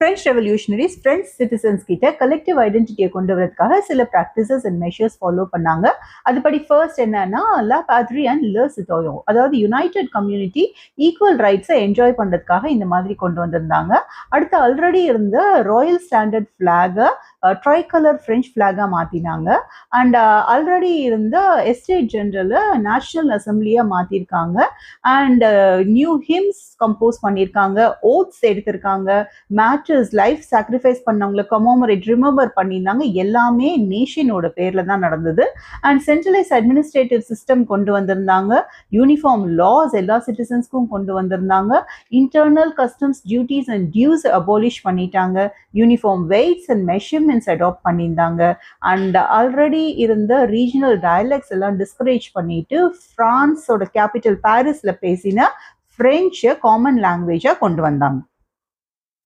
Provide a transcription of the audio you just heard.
French revolutionaries French citizens கிட்ட collective identity கொண்டு வரதுக்காக சில practices and measures follow பண்ணாங்க. அதுபடி ஃபர்ஸ்ட் என்னன்னா la patrie and le citoyen, அதாவது யுனைடெட் கம்யூனிட்டி ஈக்குவல் ரைட்ஸை என்ஜாய் பண்றதுக்காக இந்த மாதிரி கொண்டு வந்திருந்தாங்க. அடுத்து ஆல்ரெடி இருந்த ராயல் ஸ்டாண்டர்ட் ஃபிளாகை ட்ரை கலர் ஃப்ரெஞ்ச் ஃபிளாகா மாத்தினாங்க. அண்ட் ஆல்ரெடி இருந்த எஸ்டேட் ஜெனரலை நேஷனல் அசம்பிளியா மாத்திருக்காங்க. அண்ட் நியூ ஹிம்ஸ் கம்போஸ் பண்ணியிருக்காங்க, ஓட்ஸ் எடுத்திருக்காங்க, மேட்டர்ஸ் லைஃப் சாக்ரிஃபைஸ் பண்ணவங்களை கமோமரேட் ரிமெம்பர் பண்ணியிருந்தாங்க. எல்லாமே நேஷனோட பேர்ல தான் நடந்தது. அண்ட் சென்ட்ரலைஸ் அட்மினிஸ்ட்ரேட்டிவ் சிஸ்டம் கொண்டு வந்திருந்தாங்க. யூனிஃபார்ம் லாஸ் எல்லா சிட்டிசன்ஸ்க்கும் கொண்டு வந்திருந்தாங்க. Internal customs duties and dues abolish பண்ணிட்டாங்க. Uniform weights and measurements adopt பண்ணியிருந்தாங்க. அண்ட் ஆல்ரெடி இருந்த ரீஜனல் டயலெக்ட்ஸ் எல்லாம் டிஸ்கரேஜ் பண்ணிட்டு பிரான்ஸோட கேபிட்டல் பாரிஸ்ல பேசின பிரெஞ்சு காமன் லாங்குவேஜா கொண்டு வந்தாங்க.